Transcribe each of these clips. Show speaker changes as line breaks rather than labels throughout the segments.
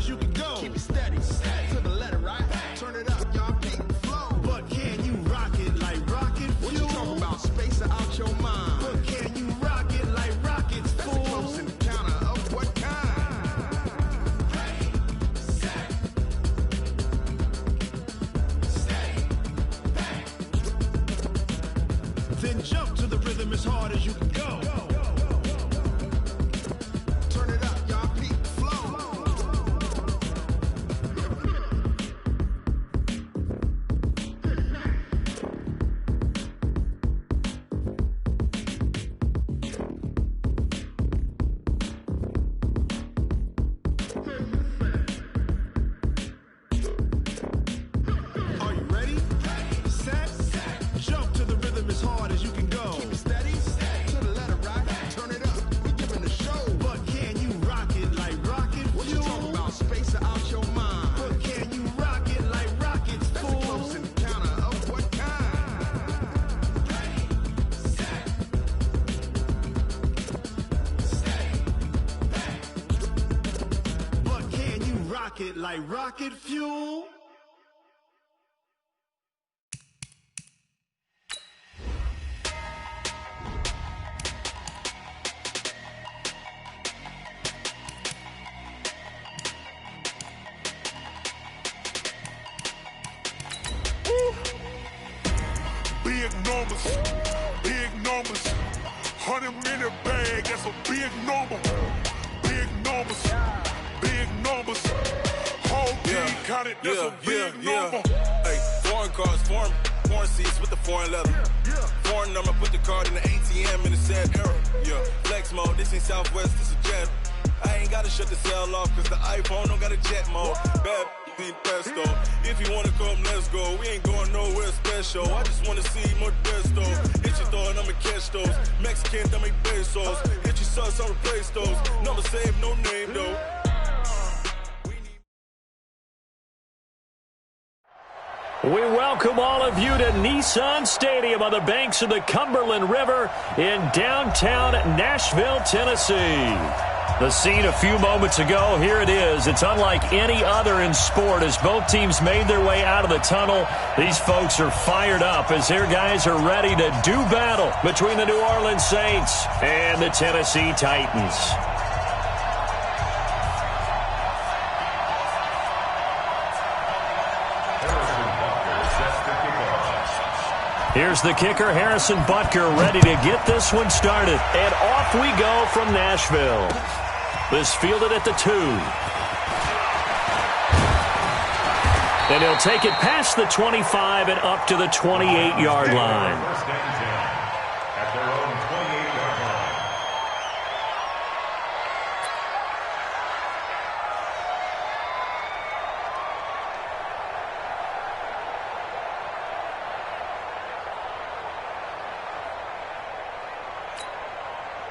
as you can go. Keep it steady, to the letter, right? Turn it up, y'all beat flow. But can you rock it like rocket fuel? What you talking about? Space out your mind. But can you rock it like rockets, fool? That's a close encounter of what kind? Then jump to the rhythm as hard as you can go. Turn it up, y'all peak flow. Are you ready? Set. Jump to the rhythm as hard as you can go. Keep it steady, to the letter, right? Turn it up, we giving the show. But can you rock it like rocket fuel? What you talking about? Space out your mind. But can you rock it like rockets, fool? That's a close encounter of what kind? But can you rock it like rocket fuel?
Big numbers, 100-minute bag, that's a big number. Big numbers, whole team counted, that's a big number.
Hey, foreign cars, foreign seats with the foreign leather. Foreign number, put the card in the ATM in the sad era. Yeah, flex mode, this ain't Southwest, this a jet. I ain't gotta shut the cell off, cause the iPhone don't got a jet mode. Bad pesto. If you wanna come, let's go. We ain't going nowhere special. I just wanna see Modesto. Hit your thought, I'ma catch those. Mexican, I make pesos. Hit your sus, I'll replace those. Number save, no name though.
We welcome all of you to Nissan Stadium on the banks of the Cumberland River in downtown Nashville, Tennessee. The scene a few moments ago, here it is. It's unlike any other in sport as both teams made their way out of the tunnel. These folks are fired up as their guys are ready to do battle between the New Orleans Saints and the Tennessee Titans. Here's the kicker, Harrison Butker, ready to get this one started. And off we go from Nashville. This fielded at the 2. And he'll take it past the 25 and up to the 28-yard line.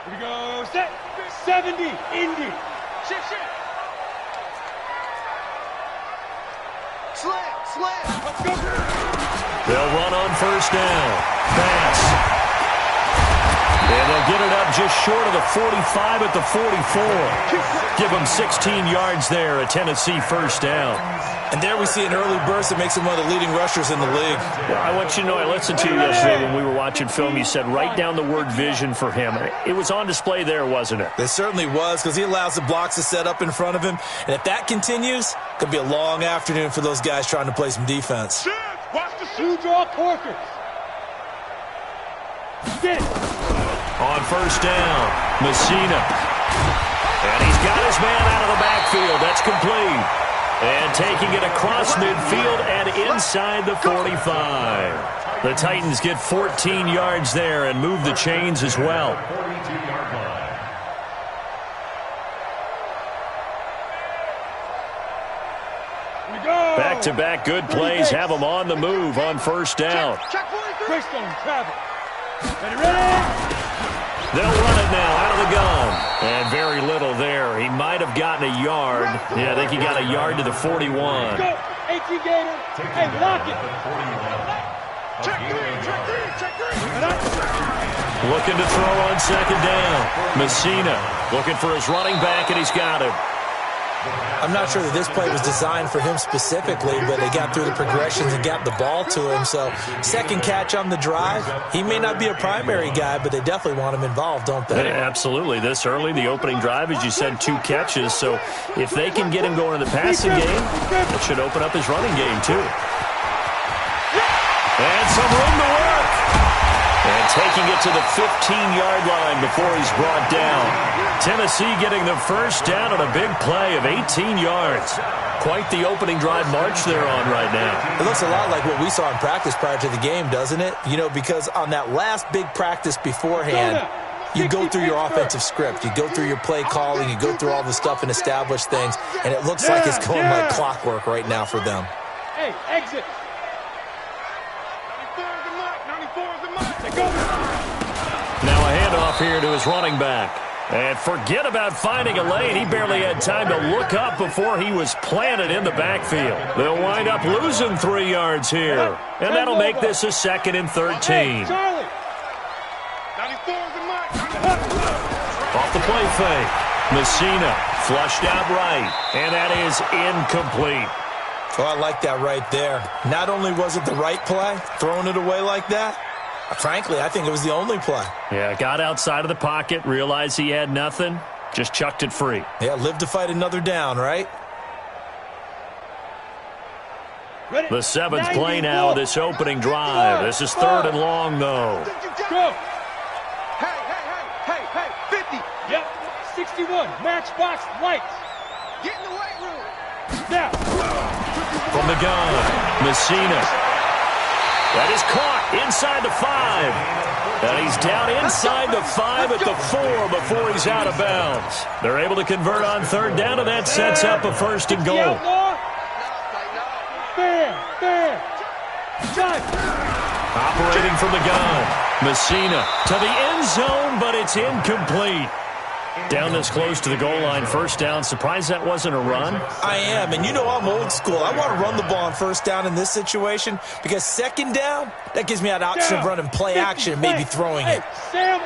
Here we go, set, 70, Indy. Shift. Slam, let's go.
They'll run on first down. Pass. And they'll get it up just short of the 45 at the 44. Give them 16 yards there, a Tennessee first down.
And there we see an early burst that makes him one of the leading rushers in the league.
Well, I want you to know, I listened to you yesterday when we were watching film. You said write down the word vision for him. It was on display there, wasn't it?
It certainly was, because he allows the blocks to set up in front of him. And if that continues, it could be a long afternoon for those guys trying to play some defense.
Watch the shoe draw Corkers.
On first down, Messina. And he's got his man out of the backfield. That's complete. And taking it across midfield and inside the 45. The Titans get 14 yards there and move the chains as well. Back-to-back good plays have them on the move on first down.
Greystone, travel. Ready?
They'll run it now out of the gun. And very little there. He might have gotten a yard. Yeah, I think he got a yard to the 41.
Go, AT Gator. Hey, lock it. Check three.
Looking to throw on second down. Messina looking for his running back, and he's got him.
I'm not sure that this play was designed for him specifically, but they got through the progressions and got the ball to him. So second catch on the drive. He may not be a primary guy, but they definitely want him involved, don't they?
Yeah, absolutely. This early, the opening drive, as you said, 2 catches. So if they can get him going in the passing game, it should open up his running game too. And some room to work. And taking it to the 15-yard line before he's brought down. Tennessee getting the first down on a big play of 18 yards. Quite the opening drive march they're on right now.
It looks a lot like what we saw in practice prior to the game, doesn't it? You know, because on that last big practice beforehand, you go through your offensive script. You go through your play calling. You go through all the stuff and establish things. And it looks like it's going like clockwork right now for them.
Hey, exit.
Now a handoff here to his running back. And forget about finding a lane. He barely had time to look up before he was planted in the backfield. They'll wind up losing 3 yards here. And that'll make this a 2nd and 13. Off the play fake. Messina flushed out right. And that is incomplete.
Oh, I like that right there. Not only was it the right play, throwing it away like that, frankly, I think it was the only play.
Yeah, got outside of the pocket, realized he had nothing, just chucked it free.
Yeah, live to fight another down, right?
The 7th play now of this opening drive. This is 3rd and long, though.
Go! Hey, 50! Yep, 61, matchbox lights. Get in the weight room. Now.
From the gun, Messina. That is caught inside the 5. And he's down inside the 5 at the 4 before he's out of bounds. They're able to convert on 3rd down, and that sets up a 1st and goal.
Fair.
Operating from the gun, Messina to the end zone, but it's incomplete. Down this close to the goal line, 1st down. Surprised that wasn't a run?
I am, and you know I'm old school. I want to run the ball on 1st down in this situation because 2nd down, that gives me an option of running play action and maybe throwing it.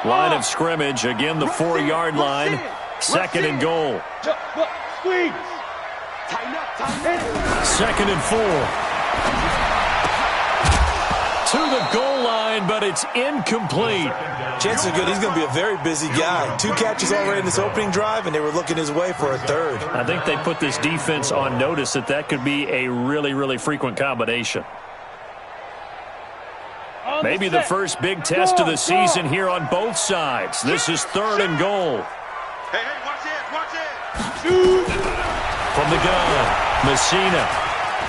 Line of scrimmage, again the 4-yard line, 2nd and goal.
Squeeze.
2nd and 4. To the goal line, but it's incomplete.
Chances are good he's going to be a very busy guy. 2 catches already in this opening drive, and they were looking his way for a 3rd.
I think they put this defense on notice that could be a really, really frequent combination. Maybe the first big test of the season here on both sides. This is 3rd and goal.
Hey, watch it.
From the gun, Messina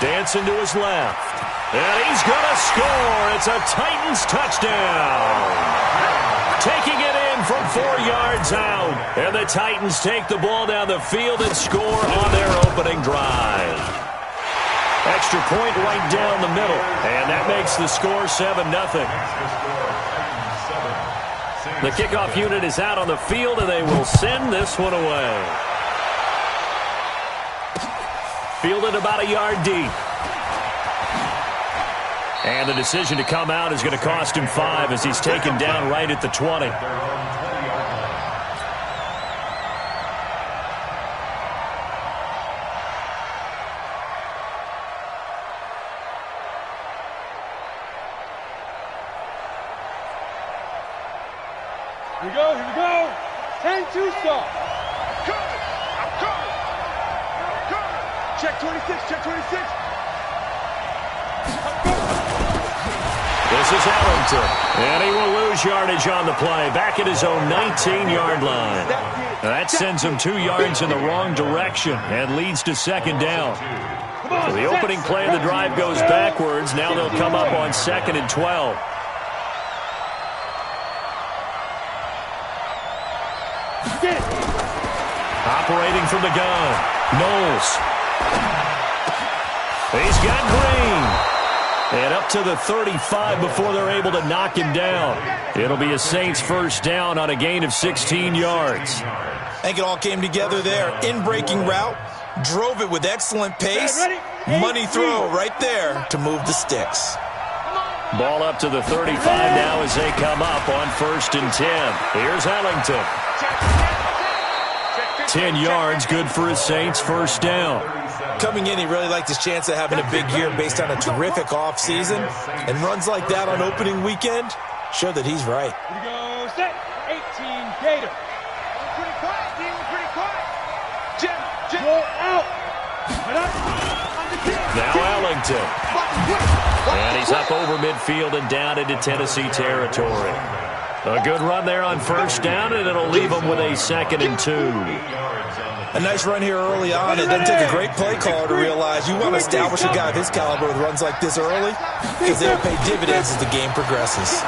dancing to his left. And he's going to score. It's a Titans touchdown. Taking it in from 4 yards out. And the Titans take the ball down the field and score on their opening drive. Extra point right down the middle. And that makes the score 7-0. The kickoff unit is out on the field, and they will send this one away. Fielded about a yard deep. And the decision to come out is going to cost him 5 as he's taken down right at the 20.
Here we go. 10-2 stop.
I'm coming.
Check 26.
This is Ellington, and he will lose yardage on the play, back at his own 19-yard line. That sends him 2 yards in the wrong direction and leads to 2nd down. So the opening play of the drive goes backwards. Now they'll come up on 2nd and 12. Operating from the gun, Knowles. He's got Green. And up to the 35 before they're able to knock him down. It'll be a Saints 1st down on a gain of 16 yards.
I think it all came together there. In-breaking route, drove it with excellent pace. Money throw right there to move the sticks.
Ball up to the 35 now as they come up on 1st and 10. Here's Ellington.
Check
10 yards, good for his Saints first down.
Coming in, he really liked his chance of having a big year based on a terrific offseason. And runs like that on opening weekend show that he's right.
Here we go, set, 18 Gator. Pretty quiet, team, pretty quiet. Jim, roll out.
Now Ellington. And he's up over midfield and down into Tennessee territory. A good run there on first down, and it'll leave him with a 2nd and 2.
A nice run here early on. It doesn't take a great play caller to realize you want to establish a guy of his caliber with runs like this early because they'll pay dividends as the game progresses.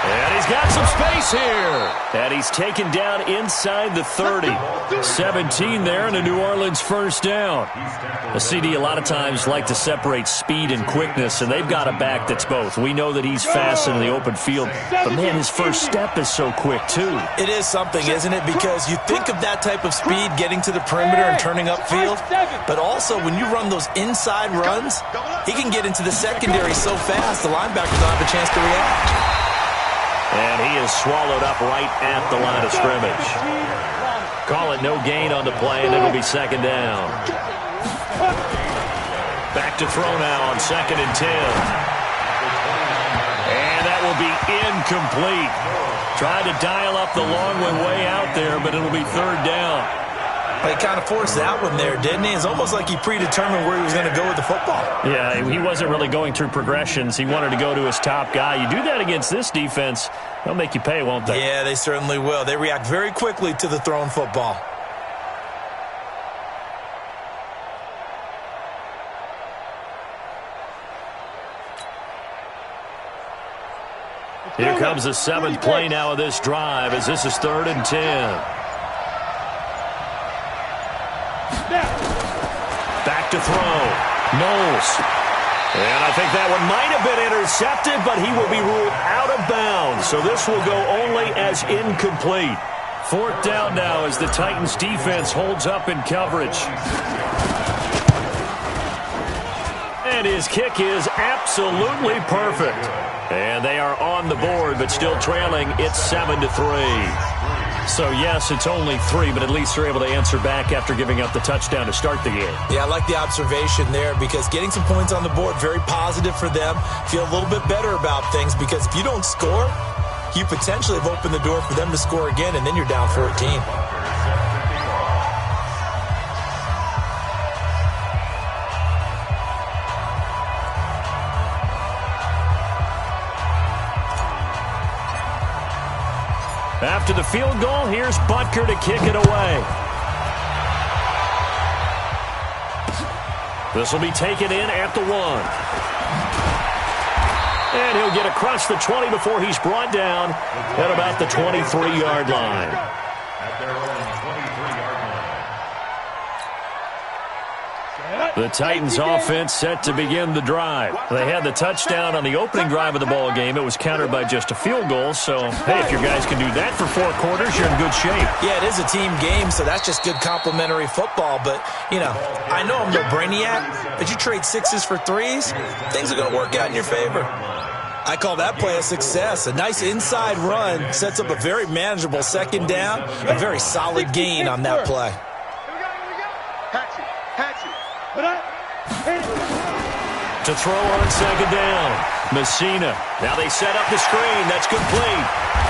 And he's got some space here. And he's taken down inside the 30. 17 there and a New Orleans first down. The CD a lot of times like to separate speed and quickness, and they've got a back that's both. We know that he's fast in the open field, but man, his first step is so quick too.
It is something, isn't it? Because you think of that type of speed getting to the perimeter and turning upfield, but also when you run those inside runs, he can get into the secondary so fast the linebackers don't have a chance to react.
And he is swallowed up right at the line of scrimmage. Call it no gain on the play, and it'll be 2nd down. Back to throw now on 2nd and 10. And that will be incomplete. Tried to dial up the long one way out there, but it'll be 3rd down.
He kind of forced that one there, didn't he? It's almost like he predetermined where he was going to go with the football.
Yeah, he wasn't really going through progressions. He wanted to go to his top guy. You do that against this defense, they'll make you pay, won't they?
Yeah, they certainly will. They react very quickly to the thrown football.
Here comes the 7th play now of this drive as this is 3rd and 10. Back to throw. Knowles. And I think that one might have been intercepted, but he will be ruled out of bounds. So this will go only as incomplete. 4th down now as the Titans defense holds up in coverage. And his kick is absolutely perfect. And they are on the board, but still trailing. It's 7-3. So, yes, it's only 3, but at least they're able to answer back after giving up the touchdown to start the game.
Yeah, I like the observation there because getting some points on the board, very positive for them. Feel a little bit better about things because if you don't score, you potentially have opened the door for them to score again, and then you're down 14.
After the field goal, here's Butker to kick it away. This will be taken in at the 1. And he'll get across the 20 before he's brought down at about the 23-yard line. The Titans offense set to begin the drive. They had the touchdown on the opening drive of the ball game. It was countered by just a field goal. So, hey, if your guys can do that for 4 quarters, you're in good shape.
Yeah, it is a team game, so that's just good complimentary football. But, you know, I know I'm no brainiac, but you trade 6s for 3s, things are going to work out in your favor. I call that play a success. A nice inside run sets up a very manageable 2nd down, a very solid gain on that play.
To throw on 2nd down, Messina. Now they set up the screen. That's complete.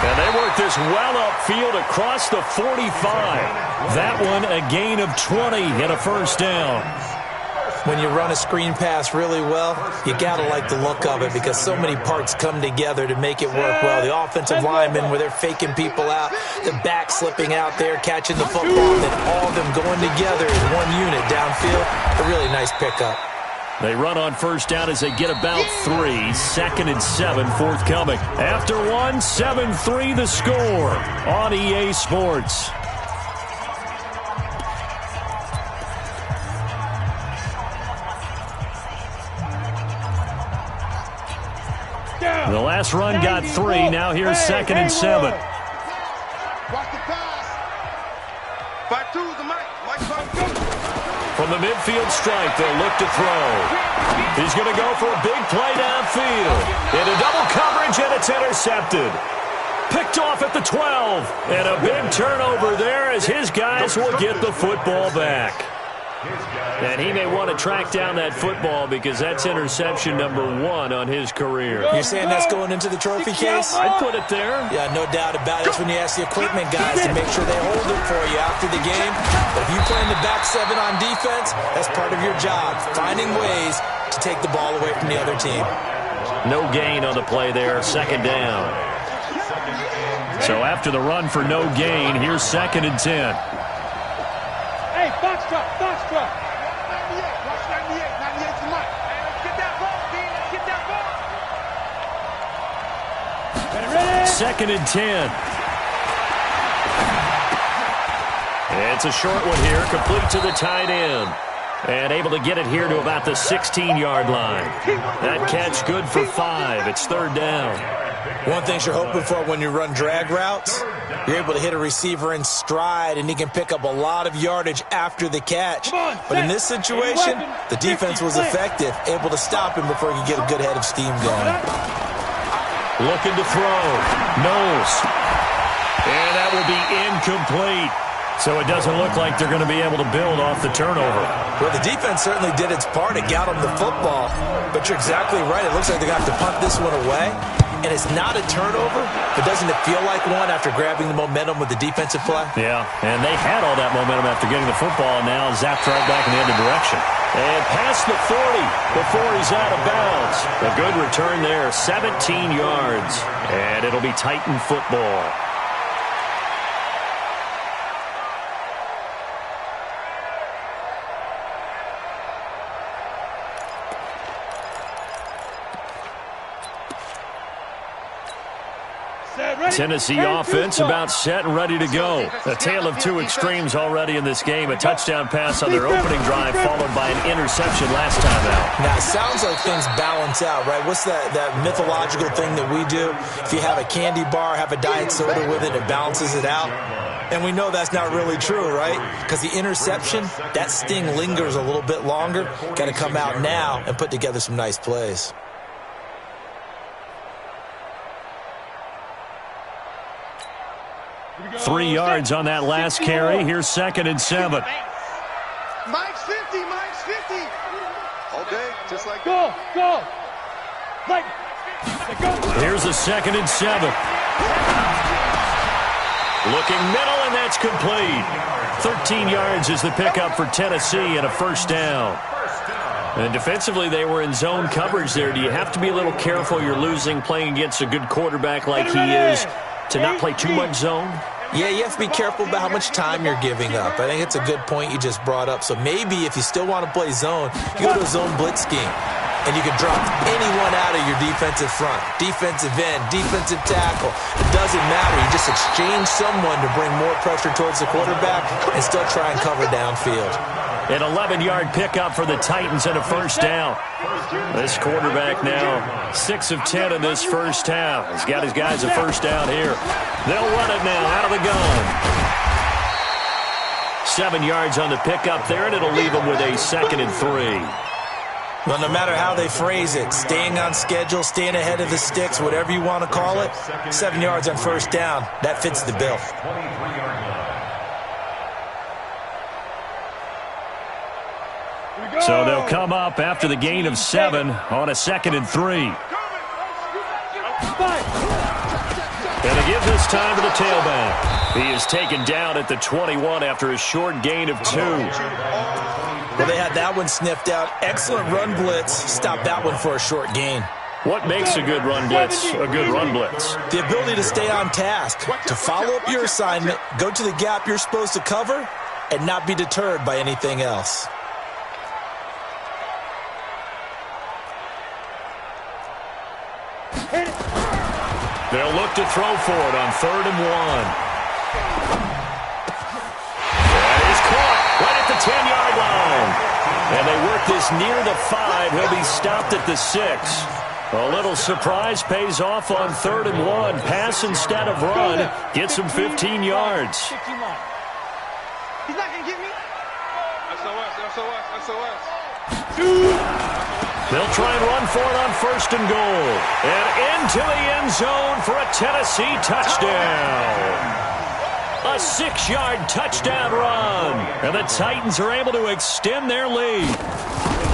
And they work this well upfield across the 45. That one a gain of 20 and a first down.
When you run a screen pass really well, you got to like the look of it because so many parts come together to make it work well. The offensive linemen where they're faking people out, the back slipping out there, catching the football, and then all of them going together in one unit downfield. A really nice pickup.
They run on first down as they get about 3. 2nd and 7 forthcoming. After 1, 7-3 the score on EA Sports. The last run got 3. Now here's 2nd and 7. From the midfield stripe, they'll look to throw. He's going to go for a big play downfield. Into double coverage, and it's intercepted. Picked off at the 12. And a big turnover there as his guys will get the football back. And he may want to track down that football because that's interception number 1 on his career.
You're saying that's going into the trophy case?
I'd put it there.
Yeah, no doubt about it. That's when you ask the equipment guys to make sure they hold it for you after the game. But if you play in the back 7 on defense, that's part of your job, finding ways to take the ball away from the other team.
No gain on the play there, second down. So after the run for no gain, here's 2nd and 10.
Hey, box truck, box truck. 98, watch 98, 98 to Mike. Hey, let's get that ball, D. Let's get that ball. Ready?
2nd and 10. It's a short one here, complete to the tight end. And able to get it here to about the 16-yard line. That catch good for 5. It's 3rd down.
One thing you're hoping for when you run drag routes, you're able to hit a receiver in stride, and he can pick up a lot of yardage after the catch. But in this situation, the defense was effective, able to stop him before he could get a good head of steam going.
Looking to throw. Knowles. And that will be incomplete. So it doesn't look like they're going to be able to build off the turnover.
Well, the defense certainly did its part. It got them the football. But you're exactly right. It looks like they're going to have to punt this one away. And it's not a turnover, but doesn't it feel like one after grabbing the momentum with the defensive play?
Yeah, and they had all that momentum after getting the football, and now zapped right back in the other direction. And past the 40 before he's out of bounds. A good return there, 17 yards. And it'll be Titan football. Tennessee offense about set and ready to go. A tale of 2 extremes already in this game. A touchdown pass on their opening drive followed by an interception last time out.
Now, it sounds like things balance out, right? What's that mythological thing that we do? If you have a candy bar, have a diet soda with it, it balances it out. And we know that's not really true, right? Because the interception, that sting lingers a little bit longer. Got to come out now and put together some nice plays.
Three yards on that last carry. Here's 2nd and 7.
Mike's 50, Mike's 50.
Okay, just like
Go, go. Mike, go.
Here's a 2nd and 7. Looking middle, and that's complete. 13 yards is the pickup for Tennessee and a 1st down. And defensively, they were in zone coverage there. Do you have to be a little careful? You're losing playing against a good quarterback like he is to not play too much zone?
Yeah, you have to be careful about how much time you're giving up. I think it's a good point you just brought up. So maybe if you still want to play zone, you go to a zone blitz scheme. And you can drop anyone out of your defensive front, defensive end, defensive tackle. It doesn't matter. You just exchange someone to bring more pressure towards the quarterback and still try and cover downfield.
An 11-yard pickup for the Titans and a 1st down. This quarterback now 6 of 10 in this first half. He's got his guys a 1st down here. They'll run it now out of the gun. 7 yards on the pickup there, and it'll leave them with a 2nd and 3.
Well, no matter how they phrase it, staying on schedule, staying ahead of the sticks, whatever you want to call it, 7 yards on 1st down, that fits the bill.
So they'll come up after the gain of 7 on a 2nd and 3. And to give this time to the tailback. He is taken down at the 21 after a short gain of 2.
Well, they had that one sniffed out. Excellent run blitz. Stop that one for a short gain.
What makes a good run blitz a good run blitz?
The ability to stay on task, to follow up your assignment, go to the gap you're supposed to cover, and not be deterred by anything else.
They'll look to throw for it on 3rd and 1. That is caught right at the 10-yard line. And they work this near the 5. He'll be stopped at the 6. A little surprise pays off on 3rd and 1. Pass instead of run. Gets him 15 yards.
He's not going to get me.
SOS, SOS, SOS.
They'll try and run for it on 1st and goal. And into the end zone for a Tennessee touchdown. A 6-yard touchdown run. And the Titans are able to extend their lead.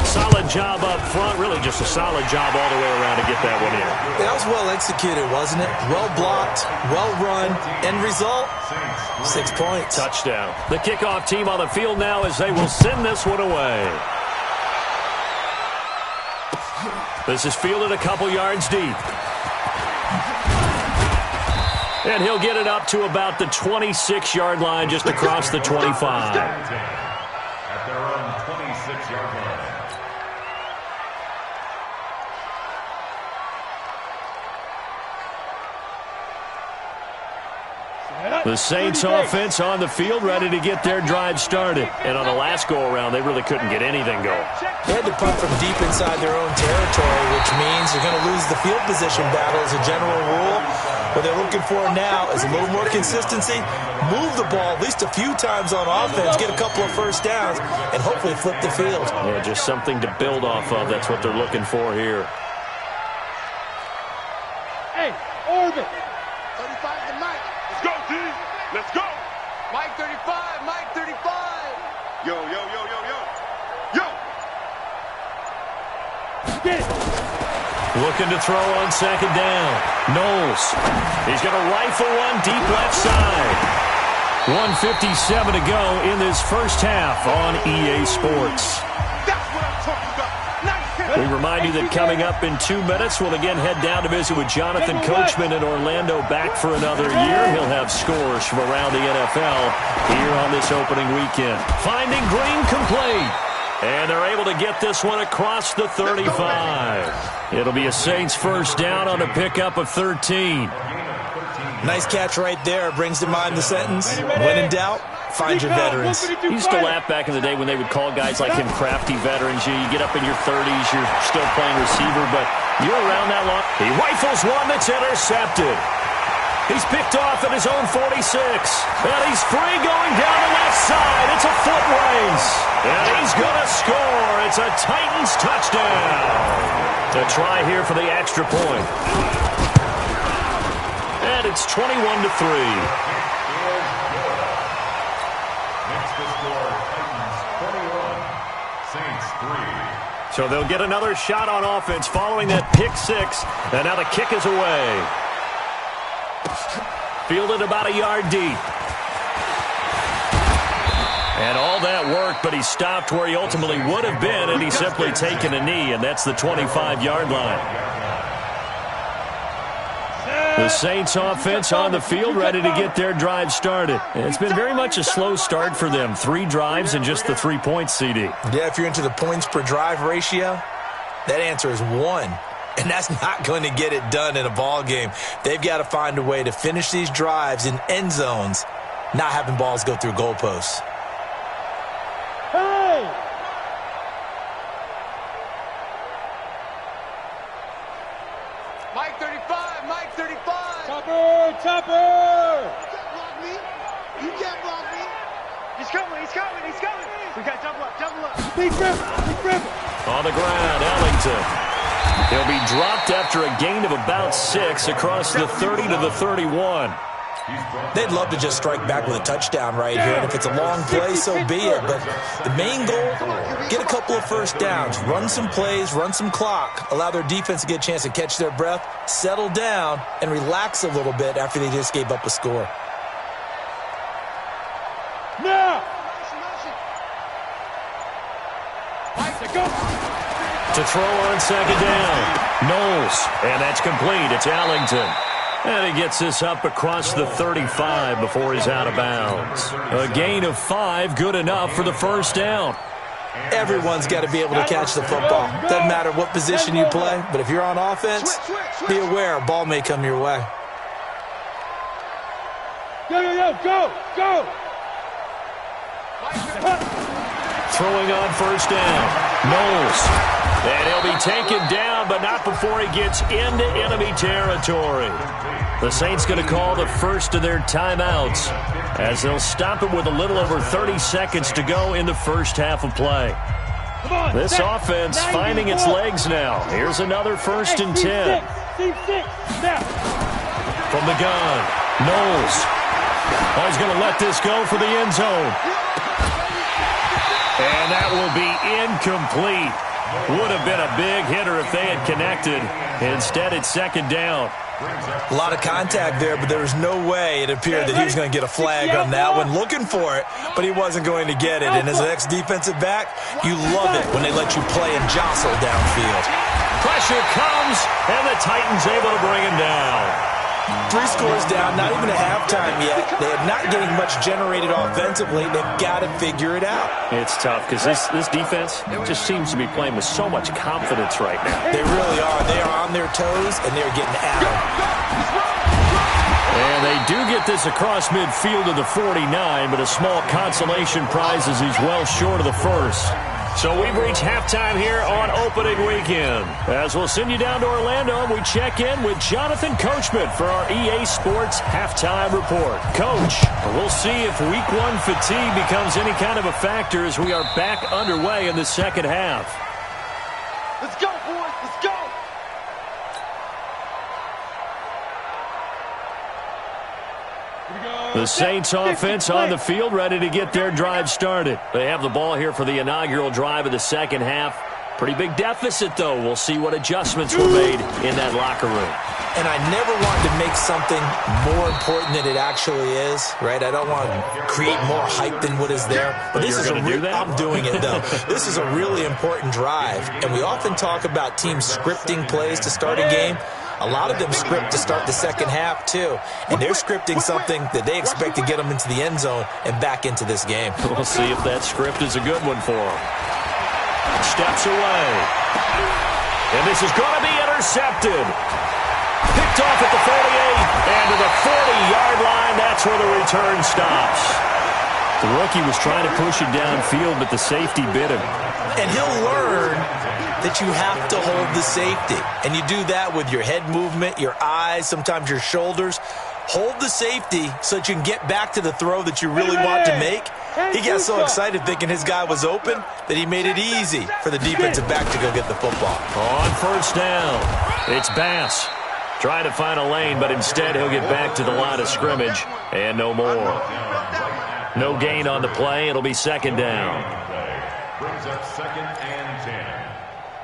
Solid job up front. Really just a solid job all the way around to get that one in.
That was well executed, wasn't it? Well blocked, well run. End result, 6 points.
Touchdown. The kickoff team on the field now as they will send this one away. This is fielded a couple yards deep. And he'll get it up to about the 26-yard line, just across the 25.
At their own 26-yard line.
The Saints offense on the field, ready to get their drive started. And on the last go-around, they really couldn't get anything going.
They had to punt from deep inside their own territory, which means they're going to lose the field position battle as a general rule. What they're looking for now is a little more consistency, move the ball at least a few times on offense, get a couple of first downs, and hopefully flip the field.
Yeah, just something to build off of. That's what they're looking for here.
Hey, orbit.
35 to Mike. Let's go, D. Let's go.
Mike 35, Mike 35.
Yo, yo, yo, yo, yo. Yo.
Get it.
Looking to throw on 2nd down. Knowles. He's going to rifle one deep left side. 1:57 to go in this first half on EA Sports.
That's what I'm talking about. Nice.
We remind you that coming up in 2 minutes, we'll again head down to visit with Jonathan Coachman in Orlando, back for another year. He'll have scores from around the NFL here on this opening weekend. Finding Green complete. And they're able to get this one across the 35. It'll be a Saints first down on a pickup of 13.
Nice catch right there. Brings to mind the sentence, when in doubt, find your veterans.
You used to laugh back in the day when they would call guys like him crafty veterans. You get up in your 30s, you're still playing receiver, but you're around that long. He rifles one that's intercepted. He's picked off at his own 46. And he's free going down the left side. It's a foot race. And he's going to score. It's a Titans touchdown. A try here for the extra point. And it's 21-3.
Next to score, Titans 21, Saints 3.
So they'll get another shot on offense following that pick six. And now the kick is away. Fielded about a yard deep. And all that work, but he stopped where he ultimately would have been, and he's simply taken a knee, and that's the 25-yard line. The Saints offense on the field, ready to get their drive started. And it's been very much a slow start for them. 3 drives and just the 3 points, CD.
Yeah, if you're into the points per drive ratio, that answer is 1. And that's not going to get it done in a ball game. They've got to find a way to finish these drives in end zones, not having balls go through goalposts.
Hey! Mike 35, Mike 35. Chopper, chopper.
You can't block me. You can't block me.
He's coming, he's coming, he's coming. We got double up, double up. Big rip, big rip.
On the ground, Ellington. He'll be dropped after a gain of about 6 across the 30 to the 31.
They'd love to just strike back with a touchdown right here, and if it's a long play, so be it. But the main goal, get a couple of first downs, run some plays, run some clock, allow their defense to get a chance to catch their breath, settle down, and relax a little bit after they just gave up a score.
Now! Go!
To throw on 2nd down. Knowles, and that's complete. It's Ellington. And he gets this up across the 35 before he's out of bounds. A gain of 5, good enough for the first down.
Everyone's got to be able to catch the football. Doesn't matter what position you play, but if you're on offense, be aware a ball may come your way.
Go, go, go, go, go!
Throwing on first down. Knowles. And he'll be taken down, but not before he gets into enemy territory. The Saints going to call the first of their timeouts as they'll stop it with a little over 30 seconds to go in the first half of play. This offense finding its legs now. Here's another 1st and 10. From the gun, Knowles. Oh, he's going to let this go for the end zone. And that will be incomplete. Would have been a big hitter if they had connected. Instead, it's 2nd down.
A lot of contact there, but there was no way it appeared that he was going to get a flag on that one. Looking for it, but he wasn't going to get it. And as an ex-defensive back, you love it when they let you play and jostle downfield.
Pressure comes, and the Titans able to bring him down.
3 scores down, not even at halftime yet. They are not getting much generated offensively. They've got to figure it out.
It's tough because this defense just seems to be playing with so much confidence right now.
They really are. They are on their toes, and they're getting at them.
And they do get this across midfield to the 49, but a small consolation prize as he's well short of the first. So we've reached halftime here on opening weekend. As we'll send you down to Orlando, we check in with Jonathan Coachman for our EA Sports Halftime Report. Coach, we'll see if Week 1 fatigue becomes any kind of a factor as we are back underway in the second half.
Let's go, boys. Let's go.
The Saints offense on the field, ready to get their drive started. They have the ball here for the inaugural drive of the second half. Pretty big deficit, though. We'll see what adjustments were made in that locker room.
And I never want to make something more important than it actually is, right? I don't want to create more hype than what is there. But this is I'm doing it, though. This is a really important drive. And we often talk about teams scripting plays to start a game. A lot of them script to start the second half, too. And they're scripting something that they expect to get them into the end zone and back into this game.
We'll see if that script is a good one for them. Steps away. And this is going to be intercepted. Picked off at the 48 and to the 40-yard line. That's where the return stops. The rookie was trying to push it downfield, but the safety bit him.
And he'll learn that you have to hold the safety. And you do that with your head movement, your eyes, sometimes your shoulders. Hold the safety so that you can get back to the throw that you really want to make. He got so excited thinking his guy was open that he made it easy for the defensive back to go get the football.
On 1st down, it's Bass. Trying to find a lane, but instead he'll get back to the line of scrimmage and no more. No gain on the play. It'll be 2nd down.
Brings up 2nd and 10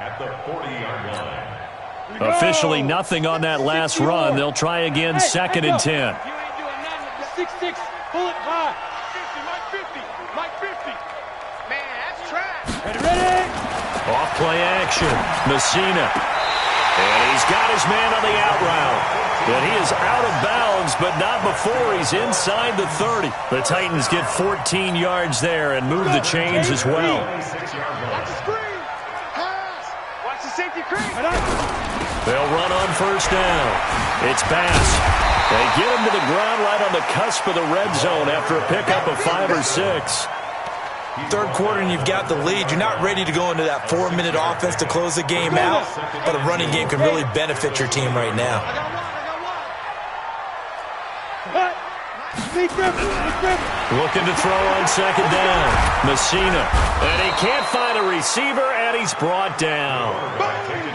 at the 40-yard line.
Officially nothing on that last run. They'll try again, 2nd and 10.
6-6, pull it high. 50, Mike 50. Man, that's trash. Ready?
Off play action. Messina. And he's got his man on the out route. And he is out of bounds, but not before he's inside the 30. The Titans get 14 yards there and move the chains as well.
Watch the screen. Pass. Watch the safety creep.
They'll run on 1st down. It's Bass. They get him to the ground right on the cusp of the red zone after a pickup of 5 or 6.
3rd quarter and you've got the lead. You're not ready to go into that 4-minute offense to close the game out, but a running game can really benefit your team right now.
Looking to throw on 2nd down. Messina. And he can't find a receiver, and he's brought down.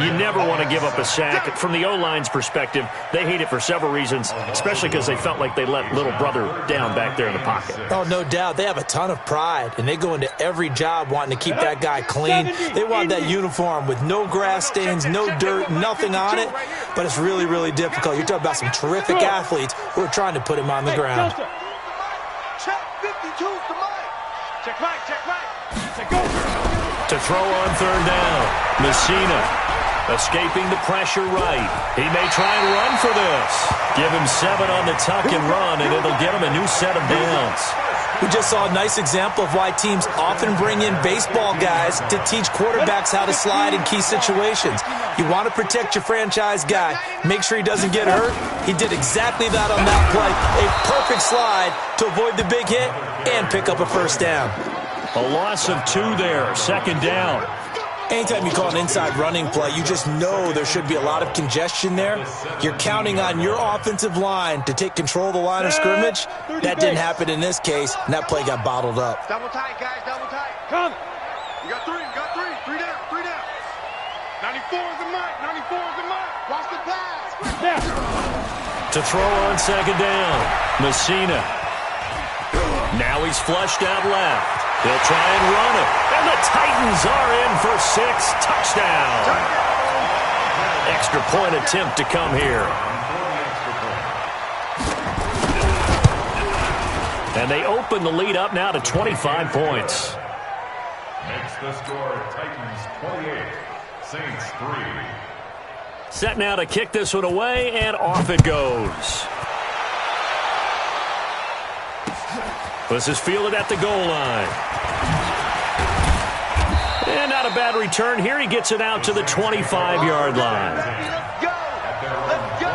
You never want to give up a sack. From the O-line's perspective, they hate it for several reasons, especially because they felt like they let little brother down back there in the pocket.
Oh, no doubt. They have a ton of pride, and they go into every job wanting to keep that guy clean. They want that uniform with no grass stains, no dirt, nothing on it, but it's really, really difficult. You're talking about some terrific athletes who are trying to put him on the ground.
Check 52 to Mike. Check Mike, check Mike. Check go.
To throw on 3rd down. Messina escaping the pressure right. He may try and run for this. Give him 7 on the tuck and run, and it'll get him a new set of downs.
We just saw a nice example of why teams often bring in baseball guys to teach quarterbacks how to slide in key situations. You want to protect your franchise guy. Make sure he doesn't get hurt. He did exactly that on that play. A perfect slide to avoid the big hit and pick up a 1st down.
A loss of 2 there, 2nd down.
Anytime you call an inside running play, you just know there should be a lot of congestion there. You're counting on your offensive line to take control of the line of scrimmage. That didn't happen in this case, and that play got bottled up.
Double tight, guys, double tight. Come. You got 3, you got 3. 94 is the mark. 94 is the mark. Watch the pass. Now.
To throw on second down. Messina. Now he's flushed out left. He'll try and run it. And the Titans are in for 6. Touchdown. Extra point attempt to come here. And they open the lead up now to 25 points.
Makes the score Titans 28, Saints 3.
Set now to kick this one away, and off it goes. This is fielded at the goal line. And not a bad return here. He gets it out to the 25-yard line.
Let's go. Let's go.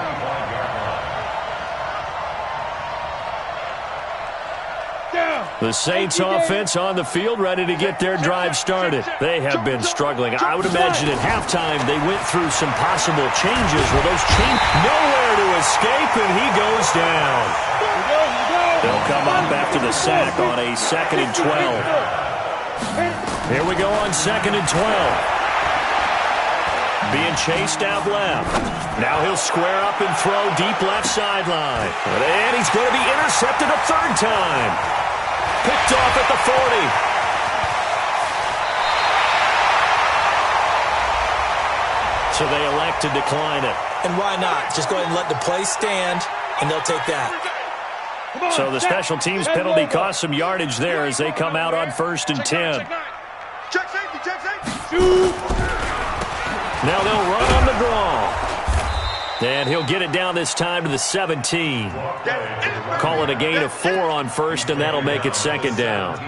The Saints offense on the field, ready to get their drive started. They have been struggling. I would imagine at halftime they went through some possible changes. Well, those change nowhere to escape, and he goes down. They'll come up after the sack on a 2nd and 12. Here we go on 2nd and 12. Being chased out left. Now he'll square up and throw deep left sideline. And he's going to be intercepted a 3rd time. Picked off at the 40. So they elect to decline it.
And why not? Just go ahead and let the play stand, and they'll take that.
So the special teams penalty cost some yardage there as they come out on 1st and 10.
Check safety, check safety.
Now they'll run on the draw. And he'll get it down this time to the 17. Call it a gain of 4 on 1st, and that'll make it 2nd down.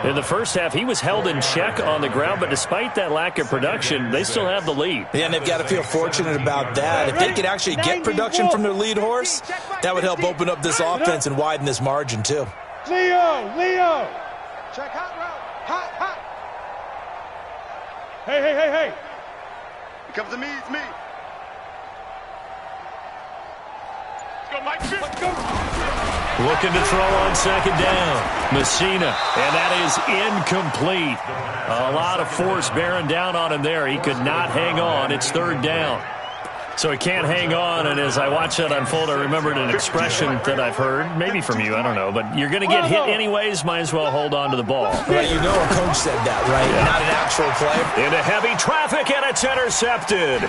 In the first half, he was held in check on the ground, but despite that lack of production, they still have the lead.
Yeah, and they've got to feel fortunate about that. If they could actually get production from their lead horse, that would help open up this offense and widen this margin, too.
Leo. Check hot route. Hot. Hey. Here comes to me, it's me. Let's go.
Looking to throw on 2nd down. Messina, and that is incomplete. A lot of force bearing down on him there. He could not hang on. It's 3rd down. So he can't hang on, and as I watch that unfold, I remembered an expression that I've heard, maybe from you, I don't know, but you're going to get hit anyways, might as well hold on to the ball.
Right, you know a coach said that, right? Yeah. Not an actual play.
Into heavy traffic, and it's intercepted.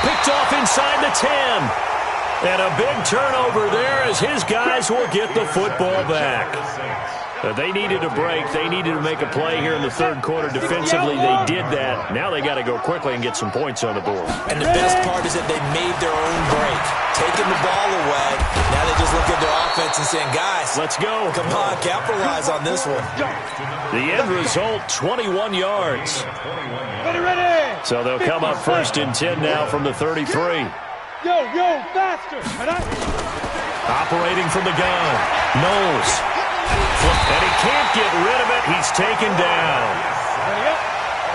Picked off inside the 10. And a big turnover there as his guys will get the football back. They needed a break. They needed to make a play here in the 3rd quarter. Defensively, they did that. Now they got to go quickly and get some points on the board.
And the best part is that they made their own break. Taking the ball away. Now they just look at their offense and saying, guys,
let's go.
Come on, capitalize on this one.
The end result, 21 yards.
Ready.
So they'll come up 1st and 10 now from the 33.
Yo, faster.
Operating from the gun. Knowles. And he can't get rid of it. He's taken down.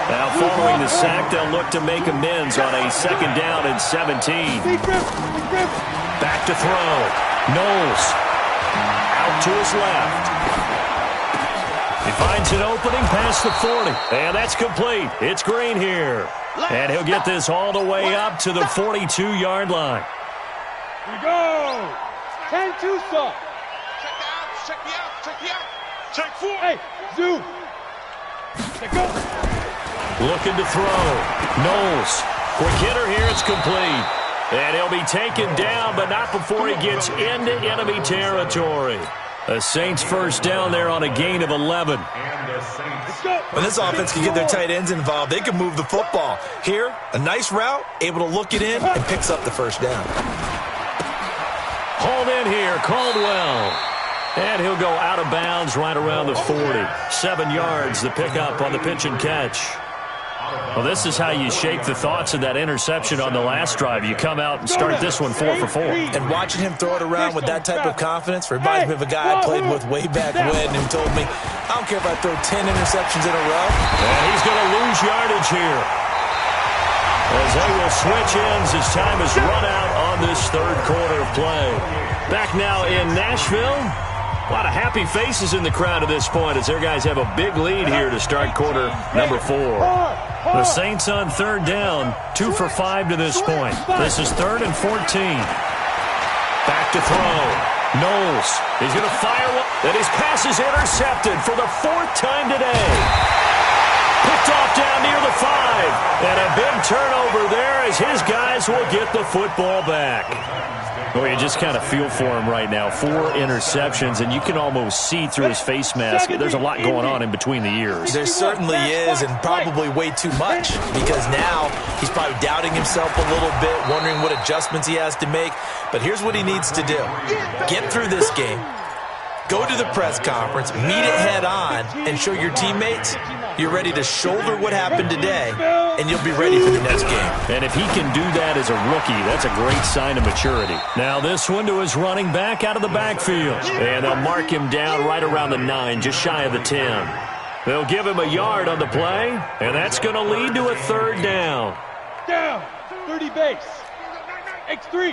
Now following the sack, they'll look to make amends on a 2nd down and 17. Back to throw. Knowles. Out to his left. He finds an opening past the 40. And that's complete. It's Green here. And he'll get this all the way up to the 42-yard line.
Here we go. 10-2 stop.
Check the out. Check 4.
Hey, zoom. Let's go.
Looking to throw. Knowles. Quick hitter here. It's complete. And he'll be taken down, but not before he gets into enemy territory. The Saints 1st down there on a gain of 11.
When this offense can get their tight ends involved, they can move the football. Here, a nice route, able to look it in, and picks up the 1st down.
Hauled in here, Caldwell. And he'll go out of bounds right around the 40. 7 yards, the pickup on the pitch and catch. Well, this is how you shake the thoughts of that interception on the last drive. You come out and start this one 4 for 4.
And watching him throw it around with that type of confidence reminds me of a guy I played with way back when who told me, I don't care if I throw 10 interceptions in a row.
And he's going to lose yardage here. As they will switch ends as time is run out on this 3rd quarter of play. Back now in Nashville. A lot of happy faces in the crowd at this point as their guys have a big lead here to start quarter number 4. The Saints on third down, 2 for 5 to this point. This is 3rd and 14. Back to throw. Knowles, he's going to fire one, and his pass is intercepted for the 4th time today. Picked off down near the 5, and a big turnover there as his guys will get the football back. Well, you just kind of feel for him right now. 4 interceptions, and you can almost see through his face mask. There's a lot going on in between the ears.
There certainly is, and probably way too much, because now he's probably doubting himself a little bit, wondering what adjustments he has to make. But here's what he needs to do. Get through this game, go to the press conference, meet it head on, and show your teammates you're ready to shoulder what happened today, and you'll be ready for the next game.
And if he can do that as a rookie, that's a great sign of maturity. Now this one to his running back out of the backfield. And they'll mark him down right around the 9, just shy of the 10. They'll give him a yard on the play, and that's going to lead to a 3rd down.
Down, 30 base. X3,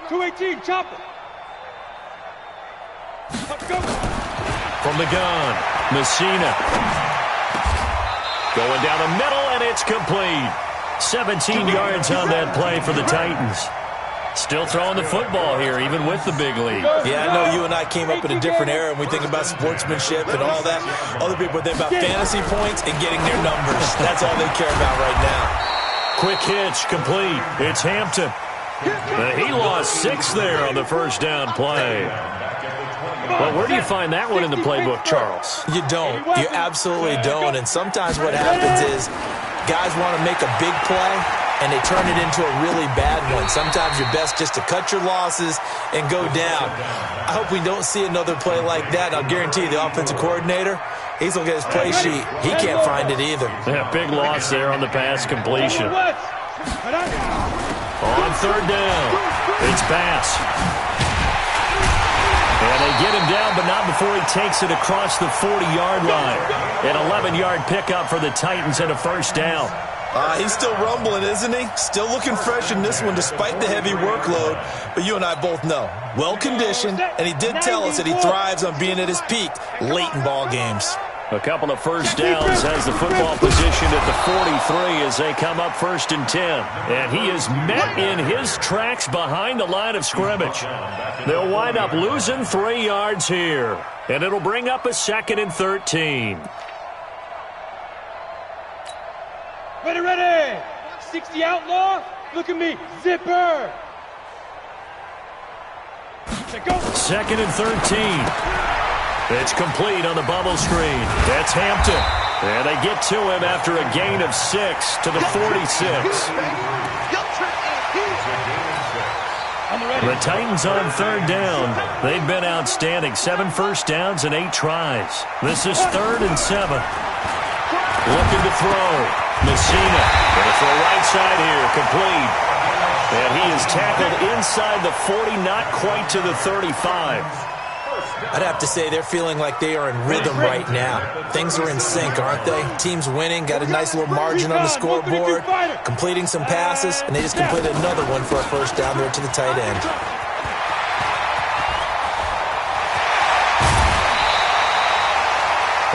218, chopper. Let's go.
From the gun, Messina. Going down the middle, and it's complete. 17 yards on that play for the Titans. Still throwing the football here, even with the big lead.
Yeah, I know you and I came up in a different era, and we think about sportsmanship and all that. Other people think about fantasy points and getting their numbers. That's all they care about right now.
Quick hitch, complete. It's Hampton. He lost 6 there on the first down play. Well, where do you find that one in the playbook, Charles?
You don't. You absolutely don't. And sometimes what happens is guys want to make a big play, and they turn it into a really bad one. Sometimes you're best just to cut your losses and go down. I hope we don't see another play like that. I'll guarantee you the offensive coordinator, he's looking at his play sheet. He can't find it either.
Yeah, big loss there on the pass completion. On 3rd down, it's Bass. And they get him down, but not before he takes it across the 40-yard line. An 11-yard pickup for the Titans and a 1st down.
He's still rumbling, isn't he? Still looking fresh in this one despite the heavy workload. But you and I both know, well-conditioned, and he did tell us that he thrives on being at his peak late in ball games.
A couple of 1st downs, has the football positioned at the 43 as they come up 1st and 10. And he is met in his tracks behind the line of scrimmage. They'll wind up losing 3 yards here. And it'll bring up a 2nd and 13.
Ready. 60 outlaw. Look at me. Zipper. Go.
2nd and 13. It's complete on the bubble screen. That's Hampton. And they get to him after a gain of 6 to the 46. The Titans on 3rd down. They've been outstanding. 7 first downs and 8 tries. This is 3rd and 7. Looking to throw. Messina. Going to throw right side here. Complete. And he is tackled inside the 40, not quite to the 35.
I'd have to say they're feeling like they are in rhythm right now. Things are in sync, aren't they? Team's winning, got a nice little margin on the scoreboard, completing some passes, and they just completed another one for a 1st down there to the tight end.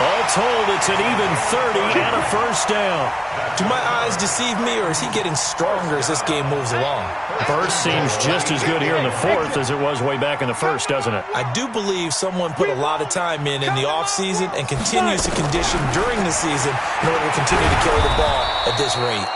All told, it's an even 30 and a 1st down.
Do my eyes deceive me, or is he getting stronger as this game moves along?
First seems just as good here in the 4th as it was way back in the 1st, doesn't it?
I do believe someone put a lot of time in the offseason and continues to condition during the season in order to continue to carry the ball at this rate.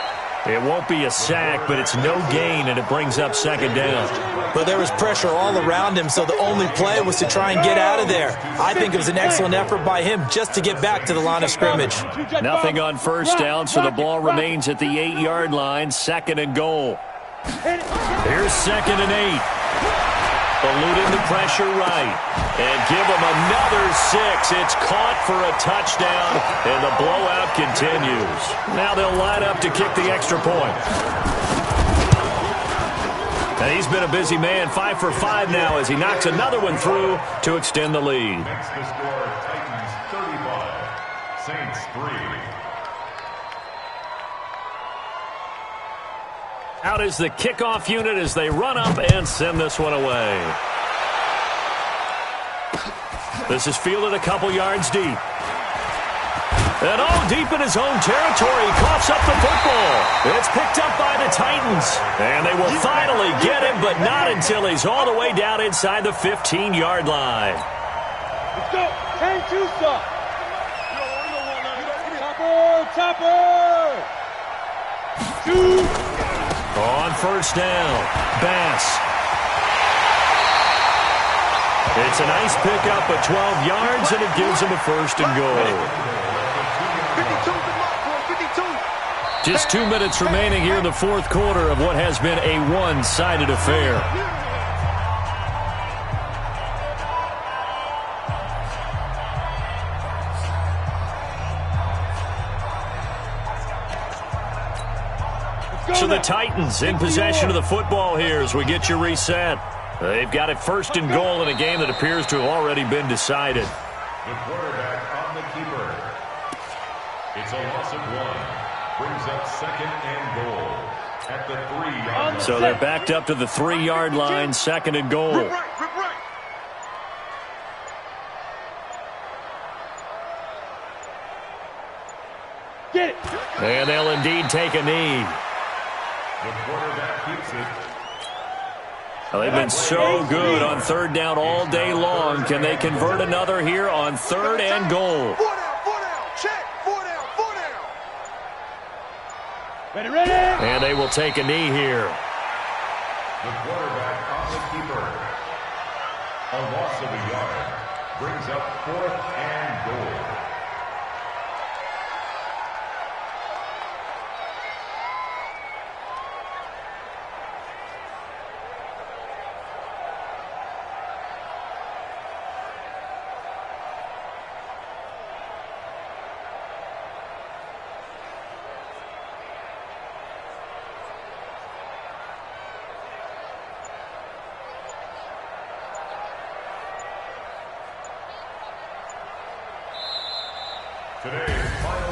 It won't be a sack, but it's no gain, and it brings up 2nd down.
But there was pressure all around him, so the only play was to try and get out of there. I think it was an excellent effort by him just to get back to the line of scrimmage.
Nothing on 1st down, so the ball remains at the 8-yard line, 2nd and goal. Here's 2nd and 8. Eluding the pressure right. And give him another 6. It's caught for a touchdown, and the blowout continues. Now they'll line up to kick the extra point. And he's been a busy man, 5 for 5 now as he knocks another one through to extend the lead.
Next to score, Titans 35, Saints 3.
Out is the kickoff unit as they run up and send this one away. This is fielded a couple yards deep. And deep in his own territory, coughs up the football. It's picked up by the Titans. And they will finally get him, but not until he's all the way down inside the 15-yard line.
Let's go. Hang two, son. Chopper. Shoot.
On first down, Bass. It's a nice pickup of 12 yards, and it gives him a first and goal.
52.
Just 2 minutes remaining here in the fourth quarter of what has been a one-sided affair. So the Titans in possession of the football here as we get you reset. They've got it first and goal in a game that appears to have already been decided.
The quarterback on the keeper. It's a loss of 1. Brings up second and goal at the 3-yard line.
So they're backed up to the 3-yard line, second and goal.
Rip right. Get it.
And they'll indeed take a knee.
The quarterback keeps it.
Well, they've been so good on third down all day long. Can they convert another here on third and goal?
4 down. Check. 4 down. Ready.
And they will take a knee here.
The quarterback on the keeper. A loss of a yard. Brings up 4th and goal.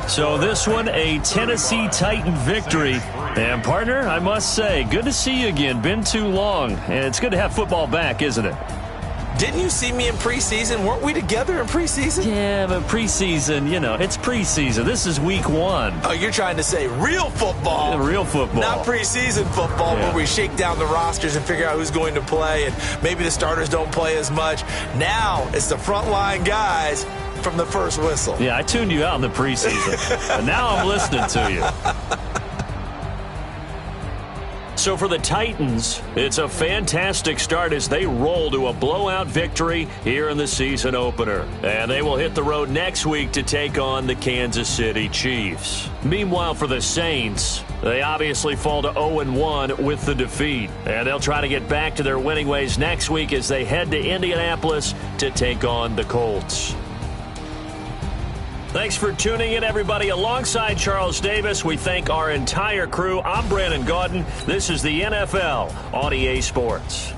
So this one, a Tennessee Titan victory. And, partner, I must say, good to see you again. Been too long. And it's good to have football back, isn't it?
Didn't you see me in preseason? Weren't we together in preseason?
Yeah, but preseason, it's preseason. This is week 1.
Oh, you're trying to say real football.
Yeah, real football.
Not preseason football where we shake down the rosters and figure out who's going to play, and maybe the starters don't play as much. Now it's the frontline guys from the first whistle.
Yeah, I tuned you out in the preseason. And now I'm listening to you. So for the Titans, it's a fantastic start as they roll to a blowout victory here in the season opener. And they will hit the road next week to take on the Kansas City Chiefs. Meanwhile, for the Saints, they obviously fall to 0-1 with the defeat. And they'll try to get back to their winning ways next week as they head to Indianapolis to take on the Colts. Thanks for tuning in, everybody. Alongside Charles Davis, we thank our entire crew. I'm Brandon Gaudin. This is the NFL on EA Sports.